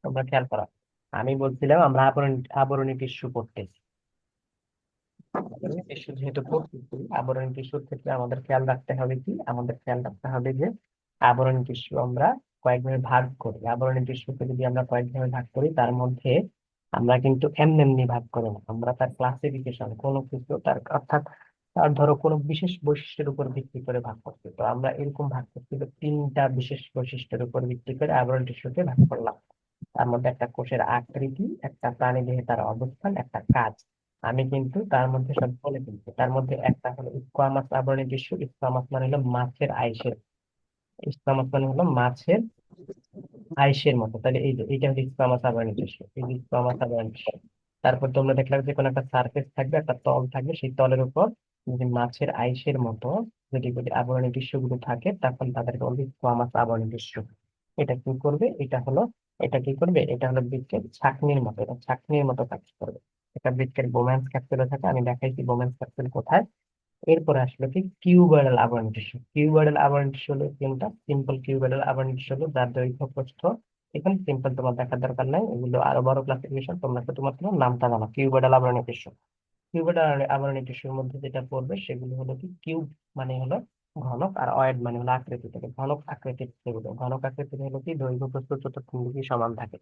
তোমরা খেয়াল করো, আমি বলছিলাম আমরা আবরণী আবরণী টিস্যু পড়তেছি। আবরণী টিস্যু যেহেতু পড়তেছি, আবরণী টিস্যুর ক্ষেত্রে আমাদের খেয়াল রাখতে হবে কি, আমাদের খেয়াল রাখতে হবে যে আবরণী টিস্যু আমরা কয়েক ভাবে ভাগ করি। আবরণী টিস্যুকে যদি আমরা কয়েক ভাবে ভাগ করি, তার মধ্যে আমরা কিন্তু এমনি এমনি ভাগ করি না, আমরা তার ক্লাসিফিকেশন কোনো কিছু তার অর্থাৎ তার ধরো কোনো বিশেষ বৈশিষ্ট্যের উপর ভিত্তি করে ভাগ করছি। তো আমরা এরকম ভাগ করছি যে তিনটা বিশেষ বৈশিষ্ট্যের উপর ভিত্তি করে আবরণী টিস্যুকে ভাগ করলাম। তার মধ্যে একটা কোষের আকৃতি, একটা প্রাণীদেহে তার অবস্থান, একটা কাজ। আমি কিন্তু তার মধ্যে সব বলে দিচ্ছি। তার মধ্যে একটা হলো স্কোয়ামাস আবরণী টিস্যু। স্কোয়ামাস মানে হলো মাছের আইসের, স্কোয়ামাস মানে হলো মাছের আইসের মতো। তাহলে এই যে এইটা হচ্ছে স্কোয়ামাস আবরণী টিস্যু, এই যে স্কোয়ামাস আবরণী টিস্যু। তারপর তোমরা দেখলাম যে কোনো একটা সারফেস থাকবে, একটা তল থাকবে, সেই তলের উপর যদি মাছের আইসের মতো যদি যদি আবরণী টিস্যু গুলো থাকে, তখন তাদেরকে বলবে স্কোয়ামাস আবরণী টিস্যু। এটা কি করবে, এটা হলো, এটা কি করবে, এটা হলো বৃক্কের ছাঁকনির মতো, এটা ছাঁকনির মতো কাজ করবে। এটা বৃক্কের বোম্যান্স ক্যাপসুলে থাকে, আমি দেখাইছি বোম্যান্স ক্যাপসুল কোথায়। এরপরে আসলো কি কিউবয়েডাল আবরণী টিস্যু। কিউবয়েডাল আবরণী টিস্যু হলো তিনটা। সিম্পল কিউবয়েডাল আবরণী টিস্যু হলো যার দৈর্ঘ্য প্রস্থ, এখানে সিম্পল তোমার দেখার দরকার নাই, এগুলো আরো বড় ক্লাসিফিকেশন, তোমরা শুধুমাত্র নামটা জানো কিউবয়েডাল আবরণী টিস্যু। কিউবয়েডাল আবরণী টিস্যুর মধ্যে যেটা পড়বে সেগুলো হলো কি, কিউব মানে হলো ঘনক, আর অয়েড মানে হলো আকৃতি থেকে। ঘনক আকৃতির সেগুলো, ঘনক আকৃতির হলো কি দৈর্ঘ্য প্রস্থ চতুর্থ সমান থাকে।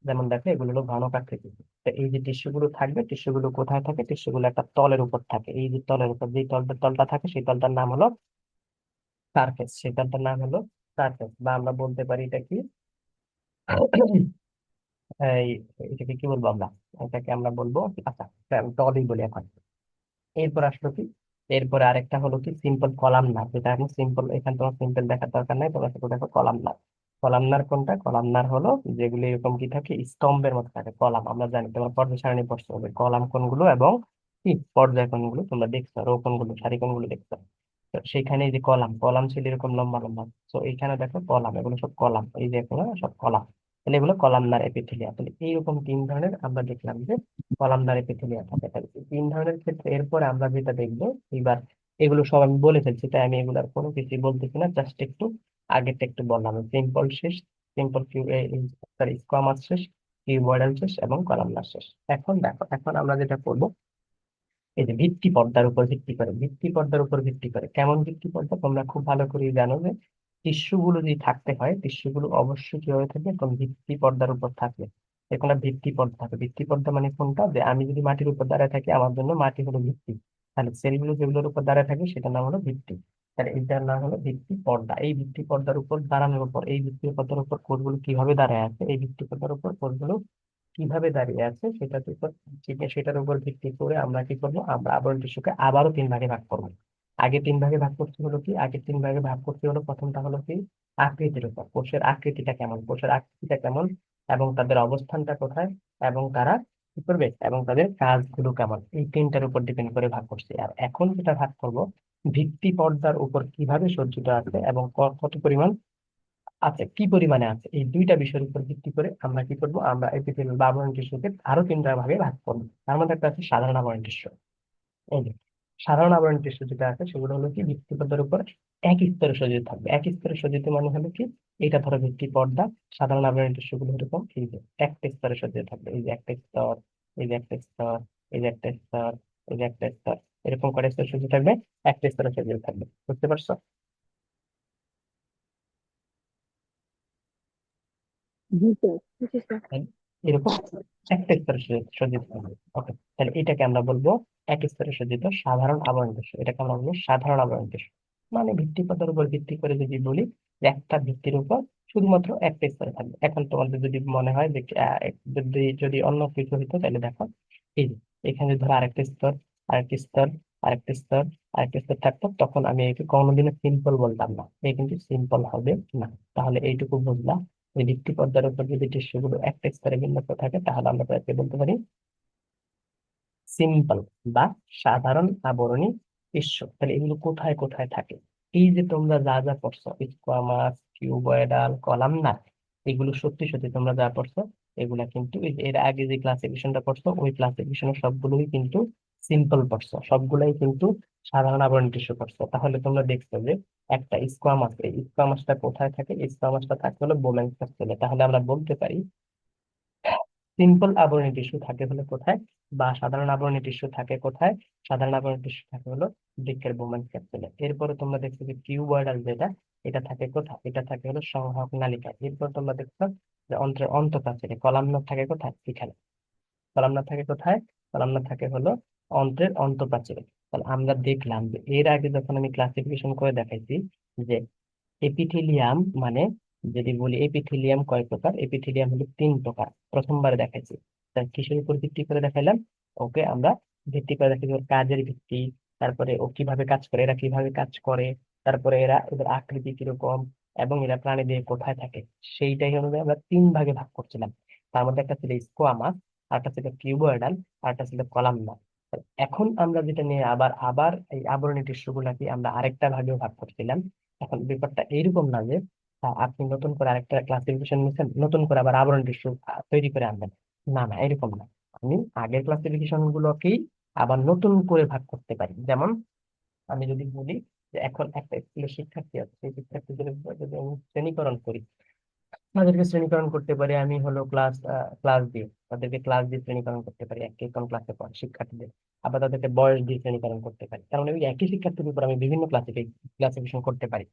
যেমন দেখো এগুলো হলো ঘনক আকৃতি। তো এই যে টিস্যু গুলো থাকবে, টিস্যু গুলো কোথায় থাকে, টিস্যু গুলো একটা তলের উপর থাকে। এই যে তলের উপর যে তলটা থাকে, সেই তলটার নাম হলো সারফেস, সেই তলটার নাম হলো সারফেস, বা আমরা বলতে পারি এটা কি এই, এটাকে কি বলবো আমরা, এটাকে আমরা বলবো আচ্ছা তলই বলি এখন। এরপর আসলো কি, এরপরে আরেকটা হলো কি সিম্পল কলামনার, যেটা আমি সিম্পল, এখানে তোমার সিম্পল দেখার দরকার নাই, তোমরা শুধু দেখো কলামনার। কলামনার কোনটা, কলামনার হলো যেগুলি এরকম কি থাকে, স্তম্ভের মতো থাকে। কলাম আমরা জানি, তোমার পর্যায় সারণী পড়তে হবে কলাম কোনগুলো এবং কি পর্যায় কোনগুলো তোমরা দেখছো, রো কোনগুলো, সারি কোনগুলো দেখছো। তো সেখানে এই যে কলাম, কলাম ছিল এরকম লম্বা লম্বা। তো এইখানে দেখো কলাম, এগুলো সব কলাম, এই যে এগুলো সব কলাম। তাহলে এগুলো কলামনার এপিথেলিয়া। তাহলে এইরকম তিন ধরনের আমরা দেখলাম যে কলামদার এপিথেলিয়া থাকে। তাহলে এই তিন ধরনের ক্ষেত্রে এরপরে আমরা যেটা দেখবো এবার, এগুলো সব আমি বলে ফেলছি, তাই আমি এগুলো আর কোনো কিছু বলতেছি না, জাস্ট একটু আগেরটা একটু বললাম। সিম্পল শেষ, সিম্পল কিউ, সরি স্কোয়ামাস শেষ, কিউবয়েডাল শেষ এবং কলামনার শেষ। এখন দেখো, এখন আমরা যেটা করবো, এই যে ভিত্তি পর্দার উপর ভিত্তি করে, ভিত্তি পর্দার উপর ভিত্তি করে কেমন ভিত্তি পর্দা, তোমরা খুব ভালো করে জানো যে টিস্যু গুলো যদি থাকতে হয়, টিস্যু গুলো অবশ্যই কি হয়ে থাকে, কোন ভিত্তি পর্দার উপর থাকবে। এখানে ভিত্তি পর্দা থাকে। ভিত্তি পর্দা মানে কোনটা, যে আমি যদি মাটির উপর দাঁড়ায় থাকি, আমার জন্য মাটি হলো ভিত্তি, তাহলে সেলগুলো যেগুলোর উপর দাঁড়ায় থাকে সেটার নাম হলো ভিত্তি। তাহলে এটার নাম হলো ভিত্তি পর্দা। এই ভিত্তি পর্দার উপর দাঁড়ানোর উপর, এই ভিত্তি পর্দার উপর কোষগুলো কিভাবে দাঁড়ায় আছে, এই ভিত্তি পর্দার উপর কোষগুলো কিভাবে দাঁড়িয়ে আছে সেটার উপর, ঠিক আছে, সেটার উপর ভিত্তি করে আমরা কি করবো, আমরা আবরণ টিস্যুকে আবারও তিন ভাগে ভাগ করবো। আগে তিন ভাগে ভাগ করতে হলো কি, আগে তিন ভাগে ভাগ করতে হলো, প্রথমটা হলো কি আকৃতির উপর, কোষের আকৃতিটা কেমন, কোষের আকৃতিটা কেমন এবং তাদের অবস্থানটা কোথায় এবং তারা কি করবে এবং তাদের কাজগুলো কেমন, এই তিনটার উপর ডিপেন্ড করে ভাগ করছি। আর এখন যেটা ভাগ করব, ভিত্তি পর্দার উপর কিভাবে সজ্জিত আছে এবং কত পরিমাণ আছে, কি পরিমাণে আছে, এই দুইটা বিষয়ের উপর ভিত্তি করে আমরা কি করব, আমরা এপিথেলিয়াল বা আবরণী টিস্যুকে আরো তিনটা ভাগে ভাগ করবো। তার মধ্যে একটা আছে সাধারণ আবরণী টিস্যু। এই যে সাধারণ আবরণী টিস্যু যেটা আছে, সেগুলো হলো কি ভিত্তি পর্দার উপর এক স্তরে সজ্জিত থাকবে। এক স্তরে সজ্জিত মানে হলো কি, এটা ধরো ভিত্তি পর্দা, সাধারণ আবরণী টিস্যু গুলো এরকম এই যে একটা স্তরে সজ্জিত থাকবে। এই যে একটা স্তর, এই যে একটা স্তর, এই যে একটা স্তর, এই যে একটা স্তর, এরকম করে স্তর সজ্জিত থাকবে, একটা স্তরে সজ্জিত থাকবে। বুঝতে পারছো? জি স্যার, বুঝছি স্যার। তাই এরকম একটা স্তরে সজ্জিত থাকবে। ওকে, তাহলে এটাকে আমরা বলবো এক স্তরে সজ্জিত সাধারণ আবরণ টিস্যু। এটাকে আমরা বলবো সাধারণ আবরণ টিস্যু। মানে ভিত্তি পদার উপর ভিত্তি করে যদি বলি যে একটা ভিত্তির উপর শুধুমাত্র একটা স্তরে থাকবে। এখন তোমাদের যদি মনে হয় যে যদি যদি অন্য কিছু হইতো, তাহলে দেখো এই যে এখানে ধরো আরেকটা স্তর, আরেকটা স্তর, আরেকটা স্তর, আরেকটা স্তর থাকতো, তখন আমি একে কোনোদিনও সিম্পল বলতাম না, এই কিন্তু সিম্পল হবে না। তাহলে এইটুকু বুঝলাম, ওই ভিত্তি পর্দার উপর যদি টিস্যু গুলো একটা স্তরে বিন্যস্ত থাকে, তাহলে আমরা তাকে বলতে পারি সিম্পল বা সাধারণ আবরণী টিস্যু। তাহলে এগুলো কোথায় কোথায় থাকে, এই যে তোমরা যা যা পড়ছো, স্কোয়ামাস, কিউবয়েডাল, কলামনার, এগুলো সত্যি সত্যি তোমরা যা পড়ছো, এগুলা কিন্তু এই যে এর আগে যে ক্লাসিফিকেশনটা পড়ছো, ওই ক্লাসিফিকেশনের সবগুলোই কিন্তু সিম্পল পড়ছো, সবগুলাই কিন্তু সাধারণ আবরণী টিস্যু করছো, তাহলে তোমরা দেখছো যে একটা স্কোয়ামাস, এই স্কোয়ামাসটা কোথায় থাকে? এই স্কোয়ামাসটা থাকে হলো বোম্যান সার্কেলে। তাহলে আমরা বলতে পারি সিম্পল আবরণী টিস্যু থাকে হলো কোথায়, বা সাধারণ আবরণী টিস্যু থাকে কোথায়? সাধারণ আবরণী টিস্যু থাকে হলো বৃক্কের বোম্যান ক্যাপসুলে। এরপরে তোমরা দেখছো যে কিউবয়েডাল যেটা, এটা থাকে কোথায়? এটা থাকে হলো সংবাহক নালিকায়। এরপর তোমরা দেখছো যে অন্ত্রের অন্তঃপ্রাচীরে কলামনার থাকে কোথায়? এখানে। কলামনার থাকে কোথায়? কলামনার থাকে হলো অন্ত্রের অন্তঃপ্রাচীরে। তাহলে আমরা দেখলাম যে এর আগে যখন আমি ক্লাসিফিকেশন করে দেখাইছি যে এপিথেলিয়াম মানে, যদি বলি এপিথেলিয়াম কয় প্রকার, এপিথেলিয়াম হলো 3 প্রকার। প্রথমবার দেখাইছি, তা কিসের উপর ভিত্তি করে দেখাইলাম? ওকে আমরা ভিত্তি করে দেখাইছি ওর কাজের ভিত্তি, তারপরে ও কিভাবে কাজ করে, এরা কিভাবে কাজ করে, তারপরে এরা এদের আকৃতি কিরকম, এবং এরা প্রাণী দিয়ে কোথায় থাকে, সেইটাই অনুযায়ী আমরা 3 ভাগে ভাগ করছিলাম। তার মধ্যে একটা ছিল স্কোয়ামাস, আরেকটা ছিল কিউবয়েডাল, আরেকটা ছিল কলামনার। এখন আমরা যেটা নিয়ে আবার আবার এই আবরণী টিস্যু গুলাকে আমরা আরেকটা ভাগে ভাগ করছিলাম। এখন ব্যাপারটা এইরকম না যে আপনি নতুন করে আরেকটা ক্লাসিফিকেশন নিচ্ছেন, নতুন করে আবার আবরণ টিস্যু তৈরি করে আনবেন। না না, এরকম না। আমি আগের ক্লাসিফিকেশন গুলোকেই আবার নতুন করে ভাগ করতে পারি। যেমন আমি যদি বলি যে এখন একটা স্কুলের শিক্ষার্থী আছে, সেই শিক্ষার্থীদের যদি আমি শ্রেণীকরণ করি, তাদেরকে শ্রেণীকরণ করতে পারি আমি হলো ক্লাস দিয়ে, তাদেরকে ক্লাস দিয়ে শ্রেণীকরণ করতে পারি, এক এক কোন ক্লাসে পড়ে শিক্ষার্থীদের। আবার তাদেরকে বয়স দিয়ে শ্রেণীকরণ করতে পারি, কারণ ওই একই শিক্ষার্থীর উপর আমি বিভিন্ন ক্লাসিফিকেশন করতে পারি।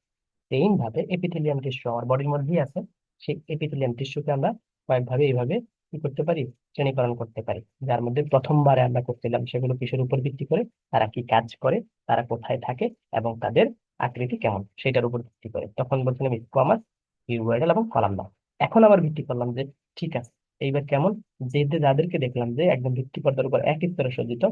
সেম ভাবে এপিথেলিয়াম টিস্যু আমার বডির মধ্যেই আছে। সেই এপিথেলিয়াম টিস্যুকে আমরা কয়েকভাবে এইভাবে কি করতে পারি? শ্রেণীকরণ করতে পারি। যার মধ্যে প্রথমবারে আমরা করছিলাম সেগুলো কিসের উপর ভিত্তি করে, তারা কি কাজ করে, তারা কোথায় থাকে, এবং তাদের আকৃতি কেমন, সেটার উপর ভিত্তি করে। তখন বলছিলাম স্কোয়ামাস, কিউবয়েডাল এবং কলামনার। এখন আবার ভিত্তি করলাম যে ঠিক আছে, এইবার কেমন, যে যে যাদেরকে দেখলাম যে একদম ভিত্তি পর্দার উপর এক স্তরে সজ্জিত,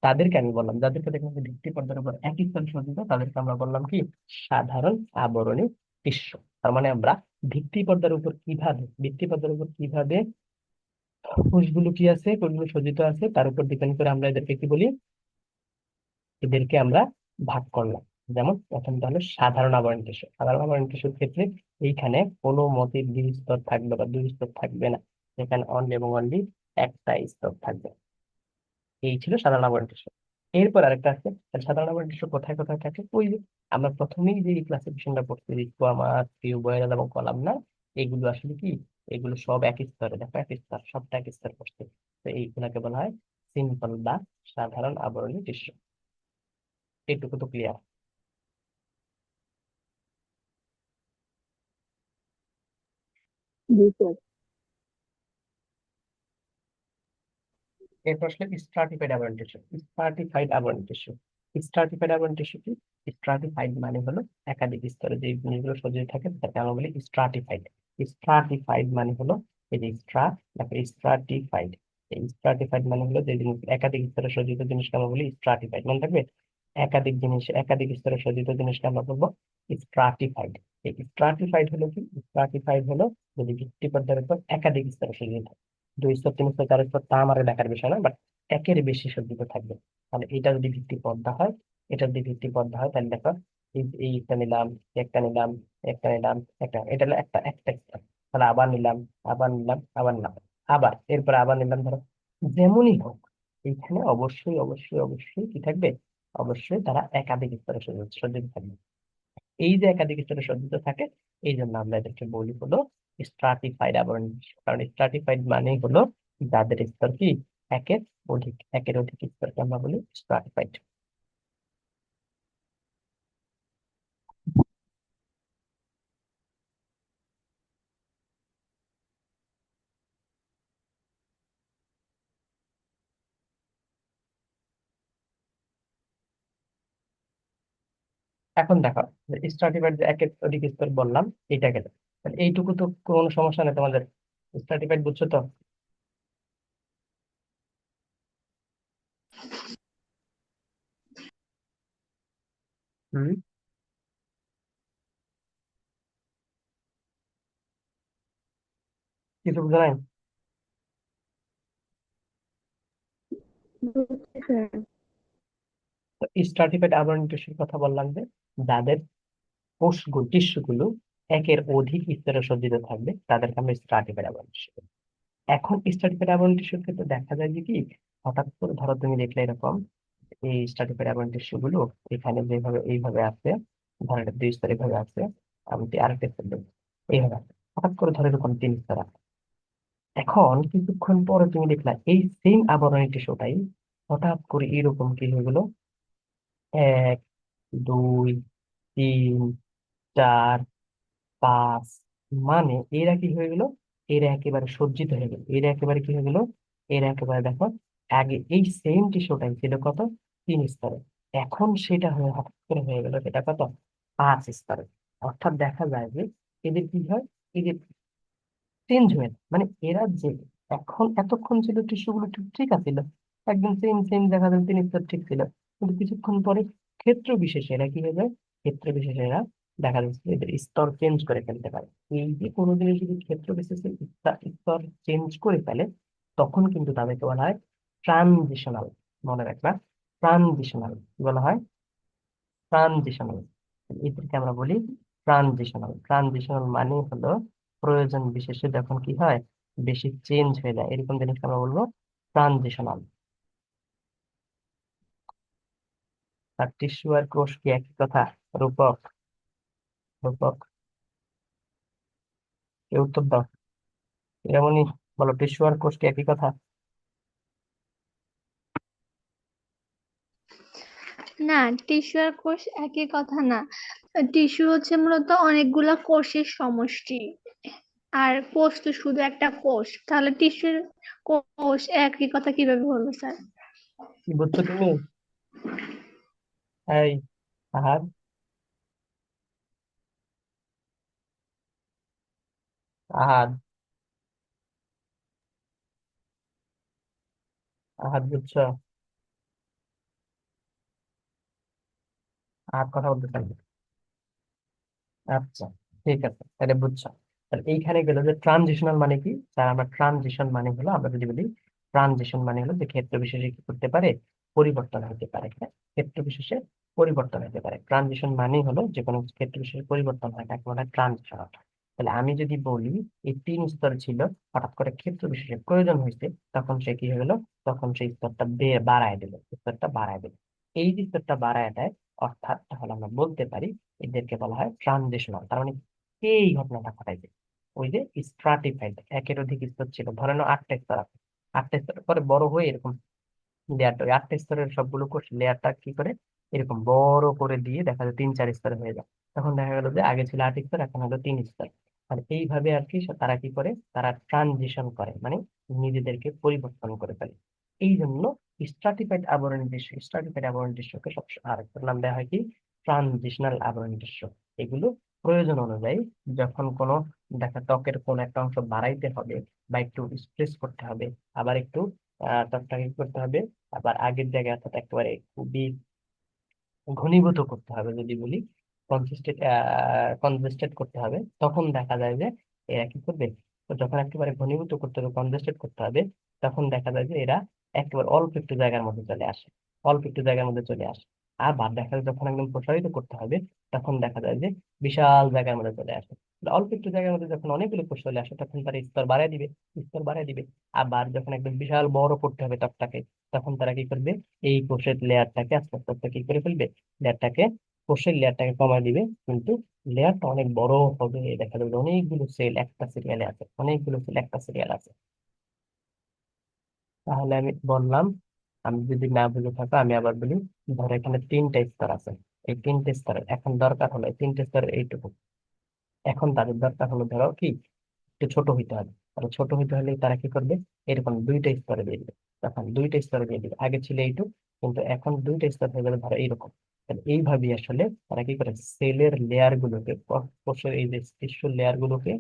তাদেরকে আমি বললাম, যাদেরকে দেখলাম যে ভিত্তি পর্দার উপর এক স্তরে সজ্জিত, তাদেরকে আমরা বললাম কি? সাধারণ আবরণী টিস্যু। তার মানে আমরা ভিত্তি পর্দার উপর কিভাবে কোষগুলো কি আছে, কোষগুলো সজ্জিত আছে, তার উপর ডিপেন্ড করে আমরা এদেরকে কি বলি? এদেরকে আমরা ভাগ করলাম। যেমন প্রথমটা হলো সাধারণ আবরণী টিস্যু। সাধারণ আবরণী টিস্যুর ক্ষেত্রে এইখানে কোনো মতে দ্বিস্তর থাকবে বা দুই স্তর থাকবে না, এখানে অনলি এবং অনলি একটা স্তর থাকবে। এই ছিল সাধারণ আবরণ টিস্যু। এরপর আরেকটা আছে, তাহলে সাধারণ আবরণ টিস্যু কোথায় কোথায় থাকে? ওই যে আমরা প্রথমেই যে ক্লাসিফিকেশনটা পড়ছি, স্কোয়ামাস, টিউবয়েল এবং কলামনার, এগুলো আসলে কি? এগুলো সব এক স্তরে, দেখো এক স্তর, সবটা এক স্তর পড়ছে। তো এইগুলাকে বলা হয় সিম্পল বা সাধারণ আবরণী টিস্যু। এটুকু তো ক্লিয়ার। জি স্যার। এরপর আসলে স্ট্রাটিফাইড আবরণ টিস্যু। স্ট্রাটিফাইড আবরণ টিস্যু, স্ট্রাটিফাইড আবরণ টিস্যু কি? স্ট্রাটিফাইড মানে হলো একাধিক স্তরে যে জিনিসগুলো সজ্জিত থাকে তাকে আমরা বলি স্ট্রাটিফাইড। স্ট্রাটিফাইড মানে হলো এই যে তারপরে স্ট্রাটিফাইড। এই স্ট্রাটিফাইড মানে হলো যে জিনিস একাধিক স্তরে সজ্জিত জিনিসকে আমরা বলি স্ট্রাটিফাইড। মনে থাকবে, একাধিক জিনিস একাধিক স্তরে সজ্জিত জিনিসকে আমরা বলবো স্ট্রাটিফাইড। এই স্ট্রাটিফাইড হলো কি? স্ট্রাটিফাইড হলো যদি ভিত্তি পর্যায়ের উপর একাধিক স্তরে সজ্জিত থাকে, 2 স্তর 3 স্তর 4 স্তর, তা আমার দেখার বিষয় না, বাট একের বেশি সজ্জিত থাকবে। তাহলে এটা যদি ভিত্তি পর্দা হয়, এটা যদি ভিত্তি পর্দা হয়, তাহলে দেখো এইটা নিলাম, একটা নিলাম, একটা নিলাম, একটা, এটা হলো একটা একটা একটা। তাহলে আবার নিলাম, আবার নিলাম, আবার নিলাম, আবার এরপরে আবার নিলাম। ধরো যেমনই হোক, এইখানে অবশ্যই অবশ্যই অবশ্যই কি থাকবে? অবশ্যই তারা একাধিক স্তরে সজ্জিত সজ্জিত থাকবে। এই যে একাধিক স্তরে সজ্জিত থাকে, এই জন্য আমরা এদেরকে বলি হলো স্ট্রাটিফাইড আবরণ বিশিষ্ট। কারণ স্ট্রাটিফাইড মানে হলো যাদের স্তর কি? একের অধিক স্তরকে আমরা বলি স্ট্রাটিফাইড। এখন দেখো, স্ট্রাটিফাইড যে একের অধিক স্তর বললাম, এটা গেল। তাহলে এইটুকু তো কোনো সমস্যা নেই তোমাদের। স্ট্রাটিফাইড বুঝছো তো? হুম, কিছু বুঝো নাই? বুঝছি স্যার। স্ট্রাটিফাইড আবরণ টিস্যুর কথা বললাম যে যাদের কোষগুলো টিস্যুগুলো একের অধিক স্তরে সজ্জিত থাকবে, তাদেরকে আমরা স্ট্রাটিফাইড আবরণ টিস্যু। এখন স্ট্রাটিফাইড আবরণ টিস্যুর ক্ষেত্রে দেখা যায় যে কি, হঠাৎ করে ধরো তুমি দেখলে এরকম এই স্ট্রাটিফাইড অ্যাবারেন্ট টিস্যু গুলো এখানে যেভাবে এইভাবে আছে, ধরেন এটা 2 স্তর এইভাবে আছে, আমি যদি আরেকটা স্তর দেবো এইভাবে আছে, হঠাৎ করে ধরে এরকম 3 স্তর আছে। এখন কিছুক্ষণ পরে তুমি দেখলা এই সেম আবরণী টিস্যুটাই হঠাৎ করে এরকম কি হয়ে গেলো, 1, 2, 3, 4, 5, মানে এরা কি হয়ে গেল, এরা একেবারে সজ্জিত হয়ে গেল, এরা একেবারে কি হয়ে গেল, এরা একেবারে দেখো, আগে এই সেম টিস্যুটাই ছিল কত, 3 স্তরে, এখন সেটা হয়ে হঠাৎ করে হয়ে গেল সেটা কত, 5 স্তরে। অর্থাৎ দেখা যায় যে এদের কি হয়, এদের চেঞ্জ হয়ে যায়। মানে এরা যে এখন এতক্ষণ ছিল টিস্যু গুলো ঠিক ঠিক আছিল, একদম সেম সেম দেখা যায়, 3 স্তর ঠিক ছিল, কিন্তু কিছুক্ষণ পরে ক্ষেত্র বিশেষে এরা কি হয়ে যায়, ক্ষেত্র বিশেষে এরা দেখা যাচ্ছে এদের স্তর চেঞ্জ করে ফেলতে পারে। এই যে কোনো জিনিস যদি ক্ষেত্র বিশেষে স্তর চেঞ্জ করে ফেলে, তখন কিন্তু তাদেরকে বলা হয় ট্রানজিশনাল। মনে রাখবা, ট্রানজিশনাল বলা হয়, ট্রানজিশনাল। এদেরকে আমরা বলি ট্রানজিশনাল। ট্রানজিশনাল মানে হলো প্রয়োজন বিশেষে যখন কি হয়, বেশি চেঞ্জ হয়ে যায়, এরকম জিনিসকে আমরা বলবো ট্রানজিশনাল। আর টিস্যু আর কোষ কি একই কথা? রূপক, রূপক, কেউ উত্তর দাও। এমনই বলো, টিস্যু আর কোষ কি একই কথা? না, টিস্যু আর কোষ একই কথা না। টিস্যু হচ্ছে মূলত অনেকগুলা কোষের সমষ্টি, আর কোষ তো শুধু একটা কোষ, তাহলে টিস্যুর কোষ একই কথা কিভাবে হলো স্যার? কি বুঝছো তুমি? এই আহাদ, আহাদ, আহাদ বুঝছো? আহাদ কথা বলতে চাই। আচ্ছা, ঠিক আছে, তাহলে বুঝছো। তাহলে এইখানে গেল যে ট্রানজিশনাল মানে কি, স্যার আমরা ট্রানজিশন মানে হলো, আমরা যদি বলি ট্রানজিশন মানে হলো যে ক্ষেত্র বিশেষে কি করতে পারে, পরিবর্তন হতে পারে। হ্যাঁ, ক্ষেত্র বিশেষে পরিবর্তন হতে পারে। ট্রানজিশন মানে হলো যে কোনো ক্ষেত্র বিশেষে পরিবর্তন হয়, তাকে বলা হয় ট্রানজিশন। তাহলে আমি যদি বলি এই 3 স্তর ছিল, হঠাৎ করে ক্ষেত্র বিশেষে প্রয়োজন হয়েছে, তখন সে কি হয়ে গেল, তখন সেই স্তরটা বাড়ায় দিল, স্তরটা বাড়ায় দিল। এই যে স্তরটা বাড়ায় দেয়, অর্থাৎ তাহলে আমরা বলতে পারি এদেরকে বলা হয় ট্রানজিশনাল। তার মানে এই ঘটনাটা ঘটাইছে, ওই যে স্ট্রাটিফাইড, একের অধিক স্তর ছিল, ধরে নাও 8টা স্তর আছে, 8টা স্তর পরে বড় হয়ে এরকম লেয়ারটা, ওই 8টা স্তরের সবগুলো কোষ লেয়ারটা কি করে এরকম বড় করে দিয়ে দেখা যায় 3, 4 স্তর হয়ে যায়। তখন দেখা গেল যে আগে ছিল 8 স্তর, এখন হলো 3 স্তর। আর এইভাবে আর কি তারা কি করে, তারা ট্রানজিশন করে, মানে নিজেদেরকে পরিবর্তন করে ফেলে। এই জন্য স্ট্রাটিফাইড আবরণ টিস্যুকে সব আরেকটার নাম দেওয়া হয় কি, ট্রানজিশনাল আবরণ টিস্যু। এগুলো প্রয়োজন অনুযায়ী যখন কোনো দেখা ত্বকের কোন একটা অংশ বাড়াইতে হবে বা একটু স্ট্রেস করতে হবে, আবার একটু ত্বকটাকে কি করতে হবে, আবার আগের জায়গায় অর্থাৎ একেবারে খুবই ঘনীভূত করতে হবে যদি বলি, কনজেস্টেড করতে হবে, তখন দেখা যায় যে এরা কি করবে, তো যখন একেবারে ঘনীভূত করতে হবে, কনজেস্টেড করতে হবে, তখন দেখা যায় যে এরা একেবারে অল্প একটু জায়গার মধ্যে চলে আসে, অল্প একটু জায়গার মধ্যে চলে আসে। আবার দেখা যায় যখন একদম প্রসারিত করতে হবে, তখন দেখা যায় যে বিশাল জায়গার মধ্যে চলে আসে। তাহলে অল্প একটু জায়গার মধ্যে যখন অনেকগুলো কোষ চলে আসে, তখন তারা স্তর বাড়ায় দিবে, স্তর বাড়ায় দিবে। আবার যখন একদম বিশাল বড় করতে হবে ত্বকটাকে, তখন তারা কি করবে, এই কোষের লেয়ারটাকে আস্তে আস্তে আস্তে কি করে ফেলবে, লেয়ারটাকে, কোষের লেয়ারটাকে কমায় দিবে, কিন্তু লেয়ারটা অনেক বড় হবে, দেখা যাবে অনেকগুলো সেল একটা সিরিয়ালে আছে, অনেকগুলো সেল একটা সিরিয়াল আছে। তাহলে আমি বললাম, আমি যদি না বুঝে থাকো আমি আবার বলি, ধরো এখানে 3টা স্তর আছে, এই 3টে স্তরের এখন দরকার হলো এই 3টে স্তরের এইটুকু, এখন তাদের দরকার হলো ধরো কি একটু ছোট হইতে হবে। তাহলে ছোট হইতে হলে তারা কি করবে, এরকম 2টা স্তরে দিয়ে দিবে, তখন 2টা স্তরে দিয়ে দিবে, আগে ছিল এইটুক, কিন্তু এখন 2টা স্তর হয়ে যাবে ধরো এইরকম। তাহলে এইভাবেই আসলে তারা কি করে, সেলের লেয়ার গুলোকে, কোষের এই যে টিস্যুর লেয়ার গুলোকে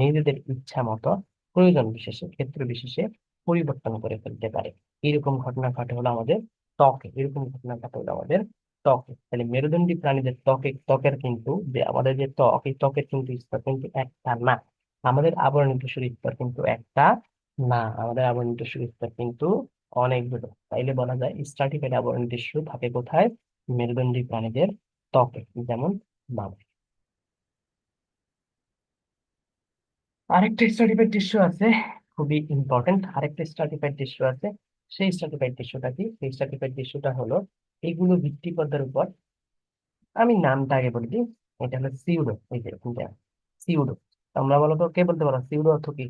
নিজেদের ইচ্ছা মতো প্রয়োজন বিশেষে, ক্ষেত্র বিশেষে পরিবর্তন করে ফেলতে পারে। এরকম ঘটনা ঘটে হলো আমাদের ত্বকে, এরকম ঘটনা ঘটে হলো আমাদের ত্বকে। তাহলে মেরুদণ্ডী প্রাণীদের ত্বকের কিন্তু, যে আমাদের যে ত্বক, এই ত্বকের কিন্তু স্তর কিন্তু একটা না, আমাদের আবরণী টিস্যুর স্তর কিন্তু একটা না, আমাদের আবরণী টিস্যুর স্তর কিন্তু অনেকগুলো। তাইলে বলা যায় স্ট্রাটিফাইড আবরণী টিস্যু থাকে কোথায়, মেরুদণ্ডী প্রাণীদের ত্বকে, যেমন মানুষ। আরেকটা স্ট্রাটিফাইড টিস্যু আছে, খুবই ইম্পর্টেন্ট, আরেকটা স্ট্রাটিফাইড টিস্যু আছে। সেই স্ট্রাটিফাইড টিস্যুটা কি, সেই স্ট্রাটিফাইড টিস্যুটা হলো এগুলো ভিত্তি পর্দার উপর, আমি নামটা আগে বলে দিই, এটা হলো সিউডো। এই যে সিউডো, তোমরা বলো তো, কে বলতে পারো সিউডো অর্থ কি?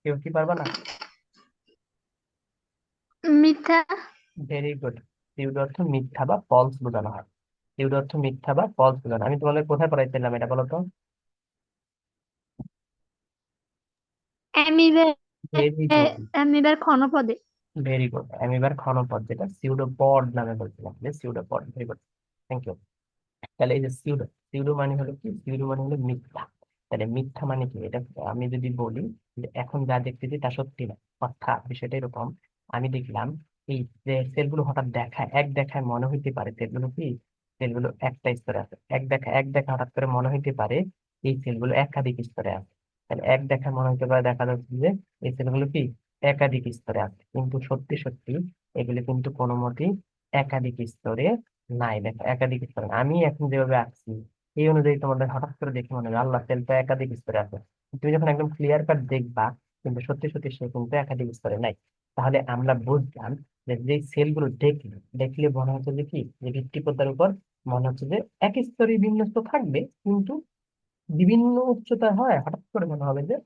কেউ কি পারবা না? মিথ্যা। Very good. সিউডো অর্থ মিথ্যা বা ফলস বোঝানো হয়। সিউডো অর্থ মিথ্যা বা ফলস বোঝানো। আমি তোমাদের কোথায় পড়াইছিলাম এটা বলো তো? অ্যামিবার ভেরি গুড, অ্যামিবার ক্ষণপদে। Very good. অ্যামিবার ক্ষণপদ, যেটা সিউডোপড নামে বলছিলাম, pseudopod. Very good, thank you. তাহলে এই যে সিউডো, সিউডো মানে হলো কি? সিউডো মানে হলো মিথ্যা। তাহলে মিথ্যা মানে কি এটা? আমি যদি বলি যে এখন যা দেখতেছি তা সত্যি না, অর্থাৎ বিষয়টা এরকম, আমি দেখলাম এই যে সেলগুলো হঠাৎ দেখায়, এক দেখায় মনে হইতে পারে সেলগুলো কি, সেলগুলো একটা স্তরে আছে। এক দেখা হঠাৎ করে মনে হইতে পারে এই সেলগুলো একাধিক স্তরে আছে। তাহলে এক দেখায় মনে হইতে পারে, দেখা যাচ্ছে যে এই সেলগুলো কি একাধিক স্তরে আছে, কিন্তু সত্যি সত্যি এগুলো কিন্তু কোনো মতেই একাধিক স্তরে নাই। দেখো একাধিক স্তরে না। আমি এখন যেভাবে আঁকছি এই অনুযায়ী তোমাদের হঠাৎ করে দেখে মনে হবে আল্লাহ সেলটা একাধিক স্তরে আছে। তুমি যখন একদম ক্লিয়ার কাট দেখবা, কিন্তু সত্যি সত্যি সে কিন্তু একাধিক স্তরে নাই। তাহলে আমরা বুঝলাম যে যে সেলগুলো দেখলে দেখলে মনে হচ্ছে যে কি, যে ভিত্তি পর্দার উপর মনে হচ্ছে যে এক স্তরে বিন্যস্ত থাকবে, কিন্তু বিভিন্ন উচ্চতা হয়, হঠাৎ করে মনে হবে যে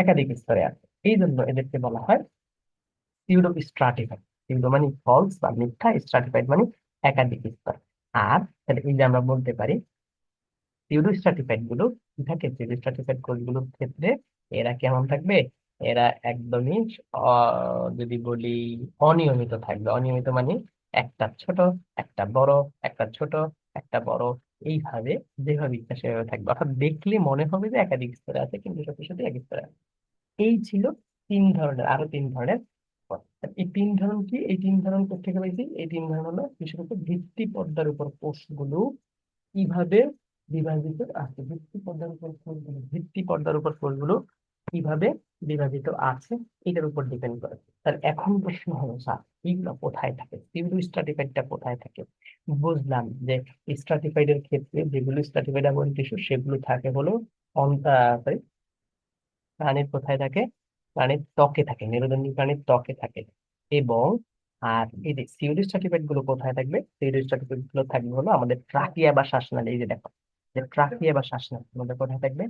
একাধিক স্তরে আছে। এই জন্য এদেরকে বলা হয় সিউডো স্ট্রাটিফাইড। সিউডো মানে ফলস বা মিথ্যা, স্ট্রাটিফাইড মানে একাধিক স্তর। আর তাহলে এই যে আমরা বলতে পারি সিউডো স্ট্রাটিফাইড গুলো কি থাকে, সিউডো স্ট্রাটিফাইড কোষগুলোর ক্ষেত্রে এরা কেমন থাকবে? এরা একদমই যদি বলি অনিয়মিত থাকবে। অনিয়মিত মানে একটা ছোট, একটা বড়, একটা ছোট, একটা বড়, এইভাবে যেভাবে ইচ্ছা সেভাবে থাকবে। অর্থাৎ দেখলে মনে হবে যে একাধিক স্তরে আছে, কিন্তু সত্যি সত্যি এক স্তরে আছে। এই ছিল তিন ধরনের, আরো তিন ধরনের পদ। এই তিন ধরন কি, এই তিন ধরন কোথেকে পাইছি? এই তিন ধরন হলো বিশেষত ভিত্তি পর্দার উপর কোষগুলো কিভাবে বিভাজিত আছে। ভিত্তি পর্দার উপর কোষগুলো কিভাবে বিভাজিত আছে, এটার উপর ডিপেন্ড করে। তাহলে এখন প্রশ্ন হলো স্যার, এইগুলো কোথায় থাকে? সিউডো স্ট্রাটিফাইডটা কোথায় থাকে? বুঝলাম যে স্ট্রাটিফাইড এর ক্ষেত্রে যেগুলো স্ট্রাটিফাইড এবং টিস্যু সেগুলো থাকে হলো sorry, প্রাণীর কোথায় থাকে? প্রাণীর ত্বকে থাকে, মেরুদণ্ডী প্রাণীর ত্বকে থাকে। এবং আর এই যে সিউডো স্ট্রাটিফাইড গুলো কোথায় থাকবে? সিউডো স্ট্রাটিফাইড গুলো থাকবে হলো আমাদের ট্রাকিয়া বা শ্বাসনালী। এই যে দেখো, যে ট্রাকিয়া বা শ্বাসনালী আমাদের কোথায় থাকবে?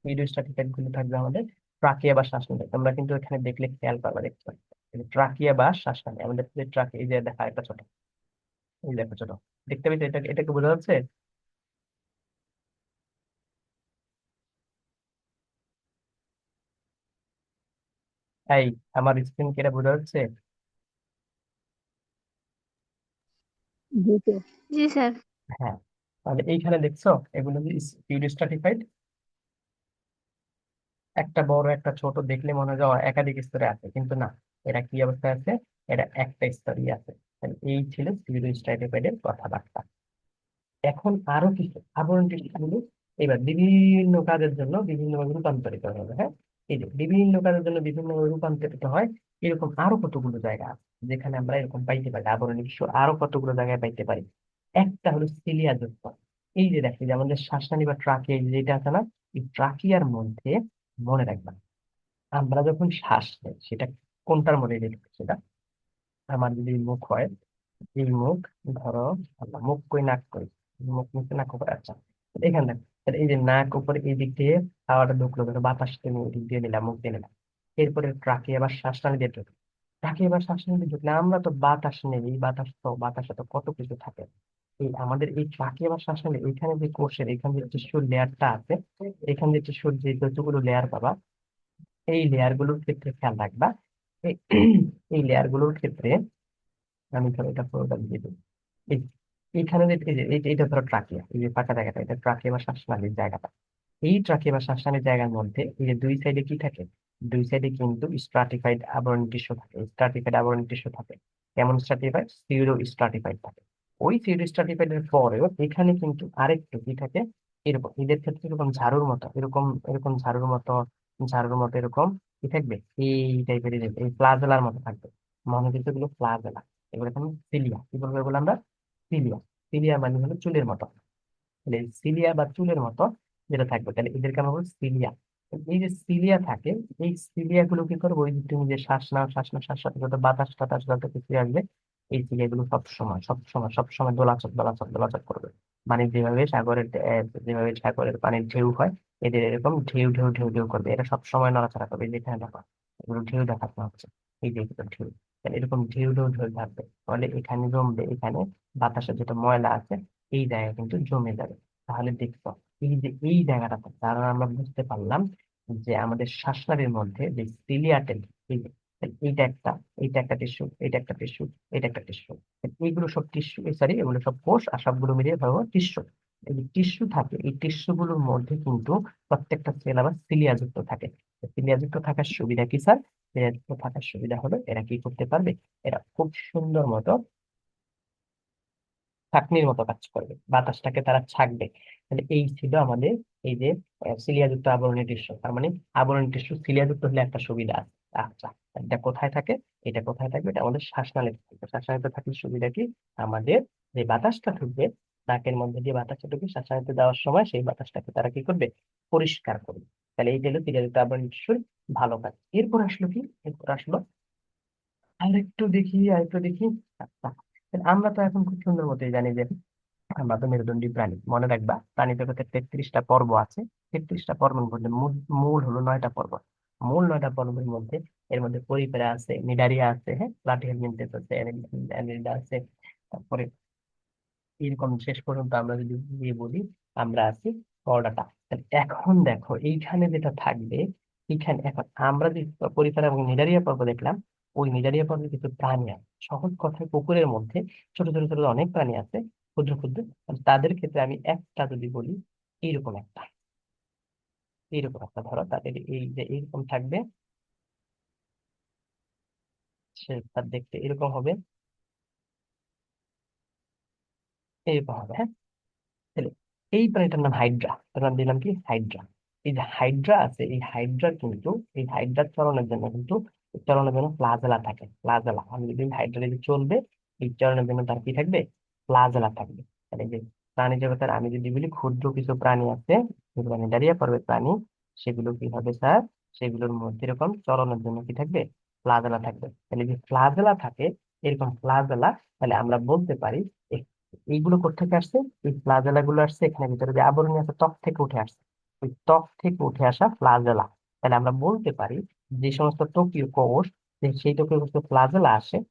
সিউডো স্ট্রাটিফাইড গুলো থাকবে আমাদের ট্রাকিয়া বা শ্বাসনালী। তোমরা কিন্তু এখানে দেখলে খেয়াল পাবা, দেখতে পাবে ট্রাকিয়া বা শ্বাসনালী আমাদের যে ট্রাকিয়া। এই যে দেখা একটা ছোট, এই দেখো ছোট, দেখতে পাচ্ছ? এটা এটাকে বোঝা যাচ্ছে? এই আমার স্ক্রিন কি এটা বোঝা যাচ্ছে? জি স্যার। জি স্যার। হ্যাঁ। তাহলে এইখানে দেখছো এগুলো যে সিউডো স্ট্রাটিফাইড, একটা বড় একটা ছোট দেখলে মনে হয় যে একাধিক স্তরে আছে, কিন্তু না, এরা কি অবস্থায় আছে? এরা একটা স্তরই আছে। তাহলে এই ছিল সিউডো স্ট্রাটিফাইড এর কথাবার্তা। এখন আরো কিছু আবরণ টিস্যুগুলো এবার বিভিন্ন কাজের জন্য বিভিন্নভাবে রূপান্তরিত হবে। হ্যাঁ, এই যে বিভিন্ন কাজের জন্য বিভিন্ন রূপান্তরিত হয়, এরকম আরো কতগুলো জায়গা আছে যেখানে আমরা এরকম পাইতে পারি। আবরণ টিস্যু আরো কতগুলো জায়গায় পাইতে পারি। একটা হলো সিলিয়া যুক্ত। এই যে দেখি যে আমাদের শ্বাসনালী বা ট্রাকিয়া যেটা আছে না, এই ট্রাকিয়ার মধ্যে, মনে রাখবা আমরা যখন শ্বাস নেই সেটা কোনটার মধ্যে রেখে, সেটা আমার যদি মুখ হয়, এই মুখ, ধরো আমরা মুখ কই নাক কই, মুখ নিচে নাক উপরে, আচ্ছা এখানে দেখো, তাহলে এই যে নাক উপরে এই দিক দিয়ে হাওয়াটা ঢুকলো, ধরো বাতাস তুমি এই দিক দিয়ে নিলাম, মুখ দিয়ে নিলাম। এরপরে ট্রাকে আবার শ্বাসনালী দিয়ে ঢুকলো। ট্রাকে আবার শ্বাসনালী দিয়ে ঢুকলে আমরা তো বাতাস নেই, এই বাতাসে তো কত কিছু থাকে। এই আমাদের এই ট্রাকে আবার শ্বাসনালী, এখানে যে কোষের এখানে যে টিস্যুর লেয়ারটা আছে, এখানে যে টিস্যুর যে যতগুলো লেয়ার পাবা, এই লেয়ার গুলোর ক্ষেত্রে খেয়াল রাখবা। এই এই লেয়ার গুলোর ক্ষেত্রে আমি ধরো এটা পুরোটা দিয়ে দিই। এই এইখানে যে এই যে এইটা ধরো ট্রাকিয়া, এই যে ফাঁকা জায়গাটা, এটা ট্রাকিয়া বা শ্বাসনালীর জায়গাটা। এই ট্রাকিয়া বা শ্বাসনালীর জায়গার মধ্যে এই যে দুই সাইডে কি থাকে? দুই সাইডে কিন্তু স্ট্রাটিফাইড আবরণ টিস্যু থাকে, স্ট্রাটিফাইড আবরণ টিস্যু থাকে। কেমন স্ট্রাটিফাইড? সিউডো স্ট্রাটিফাইড থাকে। ওই সিউডো স্ট্রাটিফাইড এর পরেও এখানে কিন্তু আরেকটু কি থাকে, এরকম এদের ক্ষেত্রে এরকম ঝাড়ুর মতো, এরকম এরকম ঝাড়ুর মতো, ঝাড়ুর মতো এরকম কি থাকবে? এই টাইপের এই প্লাজেলার মতো থাকবে। মনে কিন্তু এগুলো প্লাজেলা। এগুলো এখন সিলিয়া, কি বলবো এগুলো আমরা? সিলিয়া। সিলিয়া মানে হলো চুলের মতো। তাহলে সিলিয়া বা চুলের মতো যেটা থাকবে, তাহলে এদেরকে আমরা বলবো সিলিয়া। এই যে সিলিয়া থাকে, এই সিলিয়া গুলো কি করবো, ওই যে তুমি যে শ্বাস নাও, শ্বাস নাও, শ্বাস সাথে যত বাতাস টাতাস যত কিছু আসবে, এই সিলিয়া গুলো সব সময় দোলাচল দোলাচল দোলাচল করবে। মানে যেভাবে সাগরের পানির ঢেউ হয়, এদের এরকম ঢেউ ঢেউ ঢেউ ঢেউ করবে, এরা সব সময় নড়াচড়া করবে। যেখানে দেখো এগুলো ঢেউ দেখানো হচ্ছে, এই যে এগুলো ঢেউ, তাহলে এরকম ঢেউ ঢেউ ঢেউ থাকবে। ফলে এখানে জমবে, এখানে বাতাসের যেটা ময়লা আছে এই জায়গায় কিন্তু জমে যাবে। তাহলে দেখছো, এই যে এই জায়গাটাতে, কারণ আমরা বুঝতে পারলাম যে আমাদের শ্বাসনালীর মধ্যে যে সিলিয়াটেল, এই যে, তাহলে এইটা একটা টিস্যু, এইটা একটা টিস্যু, এটা একটা টিস্যু, এইগুলো সব টিস্যু, সরি এগুলো সব কোষ, আর সবগুলো মিলিয়ে ধরো টিস্যু। এই যে টিস্যু থাকে, এই টিস্যু গুলোর মধ্যে কিন্তু প্রত্যেকটা সেল আবার সিলিয়া যুক্ত থাকে। সিলিয়া যুক্ত থাকার সুবিধা কি স্যার? সিলিয়া যুক্ত থাকার সুবিধা হলো এরা কি করতে পারবে, এরা খুব সুন্দর মতো ছাঁকনির মতো কাজ করবে, বাতাসটাকে তারা ছাঁকবে। তাহলে এই ছিল আমাদের এই যে সিলিয়াযুক্ত আবরণী টিস্যু। তার মানে আবরণী টিস্যু সিলিয়াযুক্ত হলে একটা সুবিধা আছে। আচ্ছা, এটা কোথায় থাকে? এটা কোথায় থাকবে? এটা আমাদের শ্বাসনালীতে থাকবে। শ্বাসনালীতে থাকলে সুবিধা কি? আমাদের যে বাতাসটা ঢুকবে, নাকের মধ্যে দিয়ে বাতাসটা ঢুকবে, শ্বাসনালীতে দেওয়ার সময় সেই বাতাসটাকে তারা কি করবে, পরিষ্কার করবে। তাহলে এই হলো সিলিয়াযুক্ত আবরণী টিস্যুর ভালো কাজ। এরপর আসলো কি? এরপর আসলো আরেকটু দেখি। আচ্ছা, তাহলে আমরা তো এখন খুব সুন্দর মতোই জানি যে আমরা তো মেরুদণ্ডী প্রাণী। মনে রাখবা, প্রাণী জগতে 33টা পর্ব আছে। 33টা পর্বের মধ্যে মূল মূল হলো 9টা পর্ব। মূল 9টা পর্বের মধ্যে এর মধ্যে পরিপেরা আছে, নিডারিয়া আছে, হ্যাঁ, প্লাটিহেলমিনথেস আছে, অ্যানিলিডা আছে। তারপরে এরকম শেষ পর্যন্ত আমরা যদি দিয়ে বলি, আমরা আছি চর্ডাটা। তাহলে এখন দেখো এইখানে যেটা থাকবে, এইখানে এখন আমরা যে পরিপেরা এবং নিডারিয়া পর্ব দেখলাম, ওই নিডারিয়া পর্বে কিছু প্রাণী আছে। সহজ কথায় পুকুরের মধ্যে ছোট ছোট ছোট অনেক প্রাণী আছে, ক্ষুদ্র ক্ষুদ্র। তাদের ক্ষেত্রে আমি একটা যদি বলি, এইরকম একটা এইরকম একটা ধরো তাদের এই যে এইরকম থাকবে, সে তার দেখতে এরকম হবে, এরকম হবে, হ্যাঁ। তাহলে এই প্রাণীটার নাম হাইড্রা, তার নাম দিলাম কি হাইড্রা। এই যে হাইড্রা আছে, এই হাইড্রা কিন্তু, এই হাইড্রার চলনের জন্য ফ্লাজেলা থাকে। ফ্লাজেলা, আমি যদি হাইড্রা যদি চলবে, এই চলনের জন্য তার কি থাকবে, ফ্লাজেলা থাকবে। তাহলে এই যে প্রাণী জগতের আমি যদি বলি ক্ষুদ্র কিছু প্রাণী আছে, যেগুলো নিডারিয়া পর্বের প্রাণী, সেগুলো কি হবে স্যার, সেগুলোর মধ্যে এরকম চলনের জন্য কি থাকবে, ফ্লাজেলা থাকবে। তাহলে যে ফ্লাজেলা থাকে, এরকম ফ্লাজেলা, তাহলে আমরা বলতে পারি এইগুলো কোথেকে আসছে, এই ফ্লাজেলা গুলো আসছে এখানে ভিতরে যে আবরণী আছে ত্বক থেকে উঠে আসছে, ওই ত্বক থেকে উঠে আসা ফ্লাজেলা। তাহলে আমরা বলতে পারি যে সমস্ত ত্বকীয় কোষ, সেই ত্বকীয় কোষ ফ্লাজেলা আসে,